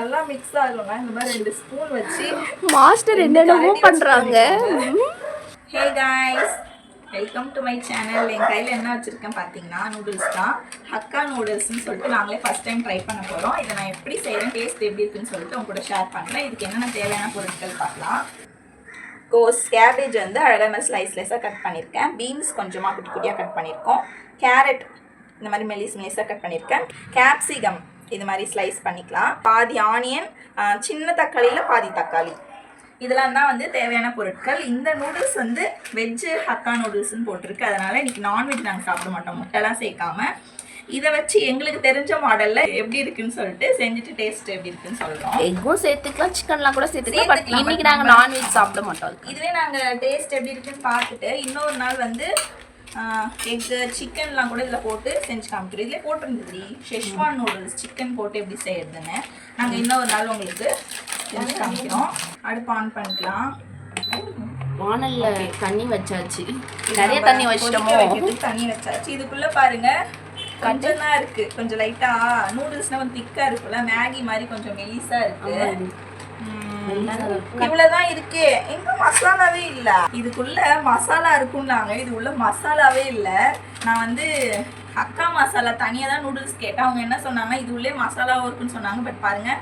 நல்லா மிக்ஸ் ஆகணும்னா இந்த மாதிரி 2 ஸ்பூன் வச்சு மாஸ்டர் என்னென்னமோ பண்றாங்க. Hey guys, welcome to my channel. என் கையில் என்ன வச்சுருக்கேன் பார்த்தீங்கன்னா நூடுல்ஸ் தான். ஹக்கா நூடுல்ஸ்ன்னு சொல்லிட்டு நாங்களே ஃபஸ்ட் டைம் ட்ரை பண்ண போகிறோம். இதை நான் எப்படி செய்கிறேன், டேஸ்ட் எப்படி இருக்குன்னு சொல்லிட்டு உங்க கூட ஷேர் பண்ணுறேன். இதுக்கு என்னென்ன தேவையான பொருட்கள் பார்க்கலாம். கோஸ் கேபேஜ் வந்து அழகாக ஸ்லைஸாக கட் பண்ணியிருக்கேன். பீன்ஸ் கொஞ்சமாக குட்டி குட்டியாக கட் பண்ணியிருக்கோம். கேரட் இந்த மாதிரி மெலிஸாக கட் பண்ணியிருக்கேன். கேப்சிகம் இது மாதிரி ஸ்லைஸ் பண்ணிக்கலாம். பாதி ஆனியன், சின்ன தக்காளியில் பாதி தக்காளி, இதெல்லாம் தான் வந்து தேவையான பொருட்கள். இந்த நூடுல்ஸ் வந்து வெஜ்ஜு ஹக்கா நூடுல்ஸ்ன்னு போட்டிருக்கு. அதனால் இன்றைக்கி நான்வெஜ் நாங்கள் சாப்பிட மாட்டோம், முட்டைலாம் சேர்க்காம. இதை வச்சு எங்களுக்கு தெரிஞ்ச மாடலில் எப்படி இருக்குன்னு சொல்லிட்டு செஞ்சுட்டு டேஸ்ட் எப்படி இருக்குன்னு சொல்கிறோம். எக்கும் சேர்த்துக்கலாம், சிக்கன்லாம் கூட சேர்த்துக்கலாம். பட் இன்னைக்கு நாங்கள் நான்வெஜ் சாப்பிட மாட்டோம். இதுவே நாங்கள் டேஸ்ட் எப்படி இருக்குன்னு பார்த்துட்டு இன்னொரு நாள் வந்து எக்கு சிக்கன்லாம் கூட இதில் போட்டு செஞ்சு காமிக்கிறோம். இதில் போட்டிருந்தது ஷெஷ்வான் நூடுல்ஸ் சிக்கன் போட்டு எப்படி செய்யறதுன்னு. நாங்கள் இன்னொரு நாள் உங்களுக்கு செஞ்சு காமிக்கிறோம். அடுப்பு ஆன் பண்ணிக்கலாம். வானல்ல தண்ணி வச்சாச்சு, நிறைய தண்ணி வச்சிட்டோமோ. தண்ணி வச்சாச்சு. இதுக்குள்ளே பாருங்க கொஞ்சம் தான் இருக்குது, கொஞ்சம் லைட்டாக. நூடுல்ஸ்னால் கொஞ்சம் திக்காக இருக்குல்ல, மேகி மாதிரி கொஞ்சம் மெலிசாக இருக்குது. இவ்வளவுதான் இருக்கு. எங்க மசாலாவே இல்ல. இதுக்குள்ள மசாலா இருக்குன்னாங்க, இது உள்ள மசாலாவே இல்ல. நான் வந்து ஹக்கா மசாலா தனியா தான் நூடுல்ஸ் கேட்டேன். அவங்க என்ன சொன்னாங்க, இது உள்ளே மசாலாவும் இருக்குன்னு சொன்னாங்க. பட் பாருங்க,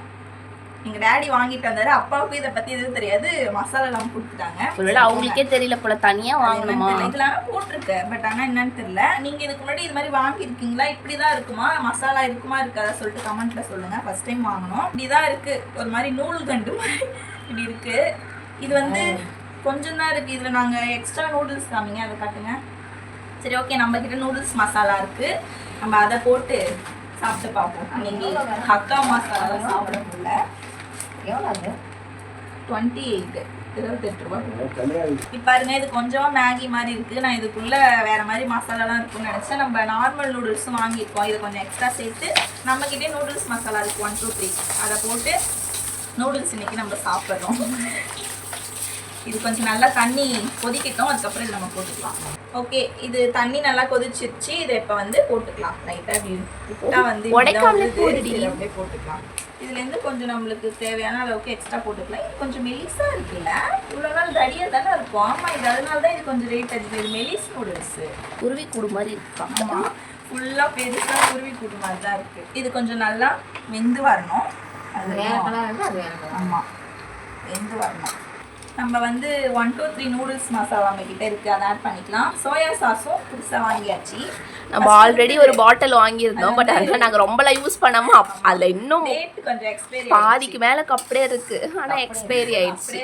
எங்க டேடி வாங்கிட்டு வந்தாரு. அப்பாவுக்கு இதை பத்தி எதுவும் தெரியாது, மசாலா எல்லாம் கொடுத்துட்டாங்க. அவங்களுக்கே தெரியல போல, தனியா வாங்கணுமா. இதெல்லாம் போட்டிருக்கு, பட் ஆனா என்னன்னு தெரியல. நீங்க இதுக்கு முன்னாடி இது மாதிரி வாங்கியிருக்கீங்களா? இப்படிதான் இருக்குமா, மசாலா இருக்குமா இருக்காதா சொல்லிட்டு கமெண்ட்ல சொல்லுங்க. ஃபர்ஸ்ட் டைம் வாங்கணும். இப்படிதான் இருக்கு, ஒரு மாதிரி நூல் கண்டு மாதிரி இப்படி இருக்கு. இது வந்து கொஞ்சம் தான் இருக்கு. இதுல நாங்க எக்ஸ்ட்ரா நூடுல்ஸ் காமிங்க, அதை காட்டுங்க. சரி, ஓகே. நம்ம கிட்ட நூடுல்ஸ் மசாலா இருக்கு, நம்ம அதை போட்டு சாப்பிட்டு பார்ப்போம். நீங்க ஹக்கா மசாலா சாப்பிட முடியல. எவ்வளோ? 28 ரூபா. இப்போ பாருங்க, இது கொஞ்சம் மேகி மாதிரி இருக்குது. நான் இதுக்குள்ளே வேறு மாதிரி மசாலாலாம் இருக்குன்னு நினச்சேன். நம்ம நார்மல் நூடுல்ஸும் வாங்கியிருக்கோம். இதை கொஞ்சம் எக்ஸ்ட்ரா சேர்த்து நம்மக்கிட்டே நூடுல்ஸ் மசாலா இருக்குது 1 2 3, அதை போட்டு நூடுல்ஸ் இன்றைக்கி நம்ம சாப்பிட்றோம். இது கொஞ்சம் நல்லா தண்ணி கொதிக்கிட்டோம், அதுக்கப்புறம் இது நம்ம போட்டுக்கலாம். ஓகே, இது தண்ணி நல்லா கொதிச்சிருச்சு. இதை இப்போ வந்து போட்டுக்கலாம். லைட்டாக வந்து அப்படியே போட்டுக்கலாம். இதுலேருந்து கொஞ்சம் நம்மளுக்கு தேவையான அளவுக்கு எக்ஸ்ட்ரா போட்டுக்கலாம். இது கொஞ்சம் மெலிஸாக இருக்குல்ல, இவ்வளோ நாள் தடியாக தானே இருக்கும். ஆமாம், இது அதனால தான் இது கொஞ்சம் ரேட் அதிகம். இது மெலிஸ் நூடுல்ஸு, குருவி கூடு மாதிரி இருக்கு. ஆமாம், ஃபுல்லாக பெருசாக குருவி கூடு மாதிரி தான் இருக்குது. இது கொஞ்சம் நல்லா வெந்து வரணும். அது ஆமாம், வெந்து வரணும். நம்ம வந்து 1 2 3 நூடுல்ஸ் மசாலா நம்ம கிட்ட இருக்கு, அதை ஆட் பண்ணிக்கலாம். சோயா சாஸும் புதுசாக வாங்கியாச்சு. நம்ம ஆல்ரெடி ஒரு பாட்டில் வாங்கியிருந்தோம், பட் அதெல்லாம் நாங்கள் ரொம்பலாம் யூஸ் பண்ணாமல் அதில் இன்னும் கொஞ்சம் எக்ஸ்பைரி பாதிக்கு மேலே கப்படே இருக்கு, ஆனால் எக்ஸ்பைரி ஆயிடுச்சு.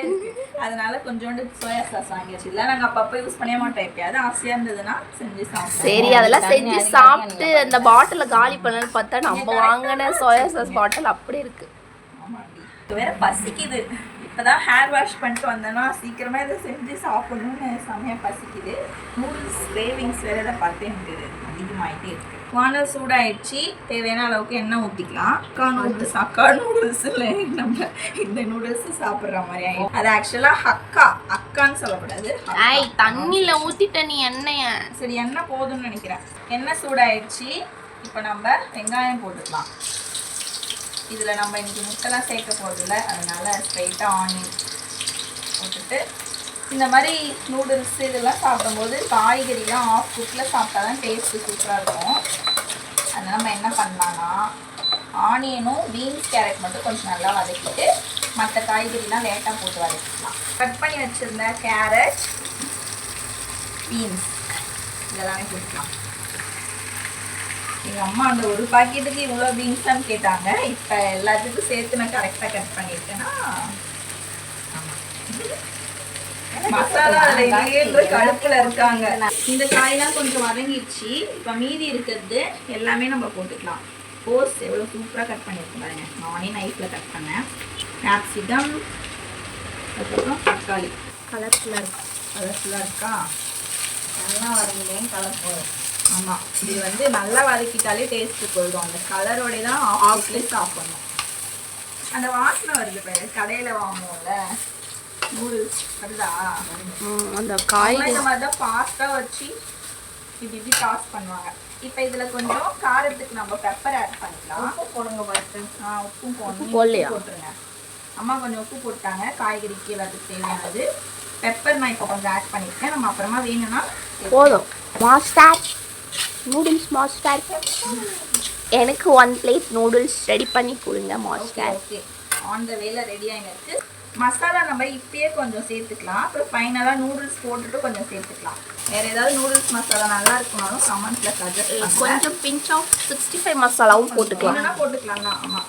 அதனால கொஞ்சோண்டு சோயா சாஸ் வாங்கியாச்சு. இல்லை நாங்கள் அப்பப்போ யூஸ் பண்ணவே மாட்டோம், எப்பயாவது ஆசையாக இருந்ததுன்னா செஞ்சு சாப்பிடுவோம். சரி, அதெல்லாம் செஞ்சு சாப்பிட்டு அந்த பாட்டிலை காலி பண்ணலன்னு பார்த்தா நம்ம வாங்கின சோயா சாஸ் பாட்டில் அப்படி இருக்கு. வேற பசிக்குது. இப்போதான் ஹேர் வாஷ் பண்ணிட்டு வந்தேன்னா சீக்கிரமாக இதை செஞ்சு சாப்பிடணும்னு செம்மையாக பசிக்குது. நூடுல்ஸ் கிரேவிங்ஸ் வேறு இதை பார்த்து எனக்கு அதிகமாகிட்டே இருக்குது. வானல் சூடாகிடுச்சு. தேவையான அளவுக்கு எண்ணெய் ஊற்றிக்கலாம். அக்கா நூடுல்ஸில் நம்ம இந்த நூடுல்ஸ் சாப்பிட்ற மாதிரி ஆகிடும். அது ஆக்சுவலாக அக்கான்னு சொல்லக்கூடாது. தண்ணியில் ஊற்றிட்ட நீ எண்ணெய. சரி, எண்ணெய் போதும்னு நினைக்கிறேன். எண்ணெய் சூடாகிடுச்சு. இப்போ நம்ம வெங்காயம் போட்டுக்கலாம். இதில் நம்ம இன்றைக்கி முட்டைலாம் சேர்க்க போகிறதில்ல, அதனால் ஸ்ட்ரைட்டாக ஆனியன் போட்டுட்டு இந்த மாதிரி நூடுல்ஸ் இதெல்லாம் சாப்பிடும்போது காய்கறிலாம் ஆஃப் குக்கில் சாப்பிட்டா தான் டேஸ்ட்டு சூப்பராக இருக்கும். அதனால் நம்ம என்ன பண்ணலான்னா, ஆனியனும் பீன்ஸ் கேரட் மட்டும் கொஞ்சம் நல்லா வதக்கிட்டு மற்ற காய்கறிலாம் லேட்டாக போட்டு வதக்கிக்கலாம். கட் பண்ணி வச்சுருந்த கேரட், பீன்ஸ் இதெல்லாமே போட்டுக்கலாம். எங்கள் அம்மா அந்த ஒரு பாக்கெட்டுக்கு இவ்வளோ பீன்ஸான்னு கேட்டாங்க. இப்போ எல்லாத்துக்கும் சேர்த்து நான் கரெக்டாக கட் பண்ணியிருக்கேன்னா மசாலா அதில் இல்லையன்ற கடுப்பில் இருக்காங்க. இந்த காயெல்லாம் கொஞ்சம் வதங்கிடுச்சு. இப்போ மீதி இருக்கிறது எல்லாமே நம்ம போட்டுக்கலாம். கோஸ் எவ்வளோ சூப்பராக கட் பண்ணியிருக்கேன் பாருங்க. நானே நைஃப்பில் கட் பண்ணேன். கேப்சிகம், அதுக்கப்புறம் தக்காளி. கலர்ஃபுல்லாக இருக்கா? நல்லா வதங்கினேன். கலர்ஃபுல். ஆமாம், இது வந்து நல்லா வதக்கிட்டாலே டேஸ்ட்டு போயிடும். அந்த கலரோடய தான் ஆஃப்லேயே சாப்பிடணும். அந்த வாசனை வருது பாரு, கடையில் வாங்குவோம்ல நூடுல்ஸ் வருதா, அந்த காய் இந்த மாதிரி தான் பாஸ்தா வச்சு இப்படி டாஸ் பண்ணுவாங்க. இப்போ இதுல கொஞ்சம் காரத்துக்கு நம்ம பெப்பர் ஆட் பண்ணிக்கலாம். உப்பு போடுங்க ஃபர்ஸ்ட். உப்பும் போடணும். போடலையா? போட்டுருங்க. அம்மா கொஞ்சம் உப்பு போட்டாங்க காய்கறிக்கு எல்லாத்துக்கும் தேவையானது. பெப்பர் நான் இப்போ கொஞ்சம் ஆட் பண்ணியிருக்கேன். நம்ம அப்புறமா வேணும்னா போதும். மாஸ்டர் நூடுல்ஸ் மாஸ்டர், எனக்கு 1 பிளேட் நூடுல்ஸ் ரெடி பண்ணி கொடுங்க மாஸ்டர். ஓகே, ஆன் த வேல ரெடி ஆகிருக்கு. மசாலா நம்ம இப்பயே கொஞ்சம் சேர்த்துக்கலாம். அப்புறம் ஃபைனலாக நூடுல்ஸ் போட்டுட்டு கொஞ்சம் சேர்த்துக்கலாம். வேற ஏதாவது நூடுல்ஸ் மசாலா நல்லா இருக்குனாலும் கமெண்ட்ல சஜஸ்ட் பண்ணுங்க. கொஞ்சம் பிஞ்ச் ஆஃப் 65 மசாலாவும் போட்டுக்கலாம். என்னன்னா போட்டுக்கலாம் தான். ஆமாம்,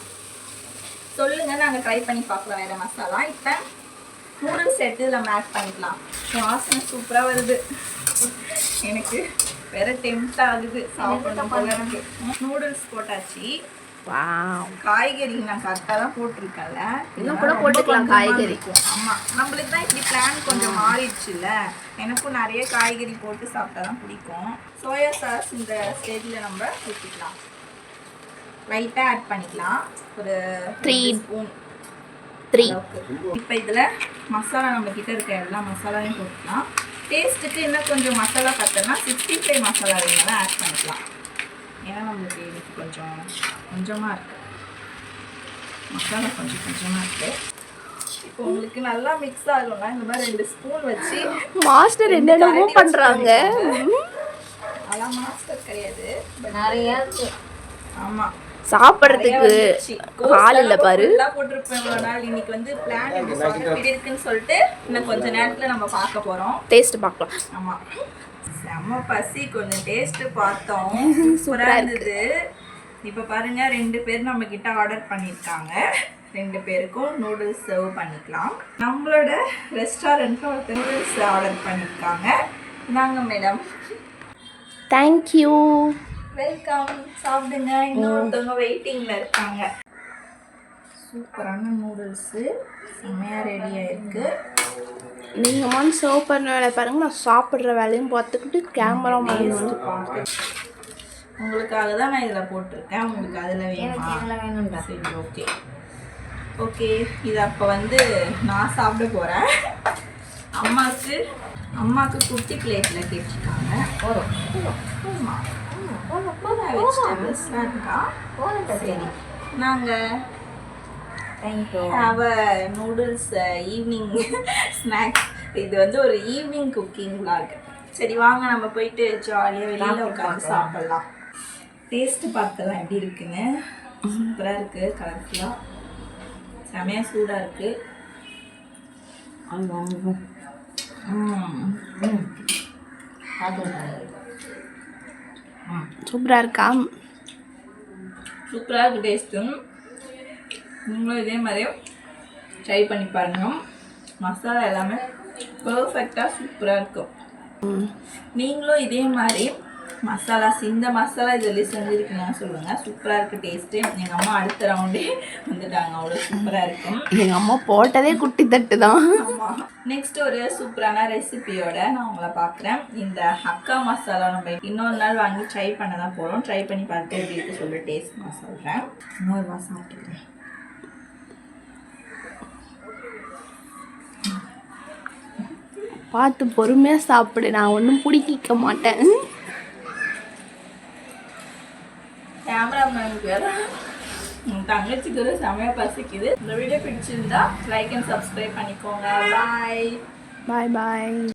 சொல்லுங்க, நாங்கள் ட்ரை பண்ணி பார்க்கலாம் வேற மசாலா. இப்போ நூடுல்ஸ் எடுத்து நம்ம ஆட் பண்ணிக்கலாம். வாசனை சூப்பராக வருது. எனக்கு வேற டெம்ட் ஆகுது சாப்பிடணும் போல இருக்கு. நூடுல்ஸ் போட்டாச்சு. வாவ், காய்கறி நான் கரெக்டாக தான் போட்டிருக்கேன்ல. இன்னும் கூட போட்டுக்கலாம் காய்கறி. ஆமாம், நம்மளுக்கு தான் இப்படி பிளான் கொஞ்சம் மாறிடுச்சுல்ல. எனக்கும் நிறைய காய்கறி போட்டு சாப்பிட்டா தான் பிடிக்கும். சோயா சாஸ் இந்த ஸ்டேஜில் நம்ம ஊற்றிக்கலாம். லைட்டாக ஆட் பண்ணிக்கலாம். ஒரு 3 ஸ்பூன். இப்போ இதில் மசாலா நம்ம கிட்ட இருக்க எல்லா மசாலாவையும் போட்டுக்கலாம். டேஸ்ட்டுக்கு இன்னும் கொஞ்சம் மசாலா பார்த்தோன்னா 65 மசாலா வேணாலும் ஆட் பண்ணிக்கலாம். ஏன்னா நம்மளுக்கு இதுக்கு கொஞ்சமாக இருக்குது மசாலா, கொஞ்சமாக இருக்குது. இப்போ உங்களுக்கு நல்லா மிக்ஸ் ஆகும்னா இந்த மாதிரி 2 ஸ்பூன் வச்சு மாஸ்டர் என்னென்னமோ பண்றாங்க. அதெல்லாம் மாஸ்டர் கிடையாது, பட் நிறைய இருக்கு. ஆமாம், சாப்பிட்றதுக்கு ஆள் இல்லை பாரு. போட்டிருப்பேன் இவ்வளோ நாள். இன்னைக்கு வந்து பிளான் எப்படி இருக்குன்னு சொல்லிட்டு இன்னும் கொஞ்ச நேரத்தில் நம்ம பார்க்க போகிறோம். டேஸ்ட் பார்க்கலாம். ஆமாம், செம்ம பசி. கொஞ்சம் டேஸ்ட் பார்த்தோம், சூப்பராக இருந்தது. இப்போ பாருங்க, 2 பேர் நம்ம கிட்ட ஆர்டர் பண்ணியிருக்காங்க. 2 பேருக்கும் நூடுல்ஸ் சர்வ் பண்ணிக்கலாம். நம்மளோட ரெஸ்டாரண்ட்டில் ஒருத்தர் நூடுல்ஸ் ஆர்டர் பண்ணியிருக்காங்க. நாங்க மேடம், தேங்க்யூ, வெல்கம், சாப்பிடுங்க. இன்னொருத்தவங்க வெயிட்டிங்கில் இருக்காங்க. சூப்பரான நூடுல்ஸு செம்மையாக ரெடி ஆயிருக்கு. நீங்கள் மாதிரி சர்வ் பண்ண வேலை பாருங்க, நான் சாப்பிட்ற வேலையும் பார்த்துக்கிட்டு கேமரா மேன் வந்து பார்த்து உங்களுக்காக தான் நான் இதில் போட்டிருக்கேன். உங்களுக்கு அதில் வேணுமா? சரி, ஓகே ஓகே. இது அப்போ வந்து நான் சாப்பிட போகிறேன். அம்மாவுக்கு குட்டி பிளேட்டில் கேட்டிருக்காங்க. வெஜிடபிள்ஸ்லாம் இருக்கா? சரி, நாங்கள் நூடுல்ஸ் ஈவினிங் ஸ்நாக்ஸ். இது வந்து ஒரு ஈவினிங் குக்கிங் vlog. சரி வாங்க, நம்ம போயிட்டு ஜாலியாக வெளியில் உட்காந்து சாப்பிட்லாம். டேஸ்ட்டு பார்த்தலாம் எப்படி இருக்குன்னு. சூப்பராக இருக்குது, கலர்ஃபுல்லாக, செமையாக சூடாக இருக்குது. சூப்பராக இருக்கா? சூப்பராக இருக்குது டேஸ்ட்டு. நீங்களும் இதே மாதிரியே ட்ரை பண்ணி பாருங்கள். மசாலா எல்லாமே பர்ஃபெக்டாக சூப்பராக இருக்கும். நீங்களும் இதே மாதிரி மசாலாஸ், இந்த மசாலா இதில் செஞ்சுருக்கீங்கன்னு சொல்லுங்கள். சூப்பராக இருக்குது டேஸ்ட்டு. எங்கள் அம்மா அடுத்த ரவுண்டே வந்துட்டாங்க, அவ்வளோ சூப்பராக இருக்கும். எங்கள் அம்மா போட்டதே குட்டி தட்டு தான். ஆமாம், நெக்ஸ்ட் ஒரு சூப்பரான ரெசிபியோட நான் உங்களை பார்க்குறேன். இந்த ஹக்கா மசாலா நம்ம இன்னொரு நாள் வாங்கி ட்ரை பண்ண தான் போகிறோம். ட்ரை பண்ணி பார்த்து எப்படி இருக்கு சொல்லி டேஸ்ட் நான் சொல்கிறேன். இன்னொரு வா சாப்பிட்டுக்கிறேன். பார்த்து பொறுமையாக சாப்பிடு, நான் ஒன்றும் பிடிக்க மாட்டேன். கேமராமேனுக்கு வேறு தங்கச்சிக்கு செமையாக பசிக்குது. இந்த வீடியோ பிடிச்சிருந்தா லைக் அண்ட் சப்ஸ்கிரைப் பண்ணிக்கோங்க. பாய் பாய் பாய்.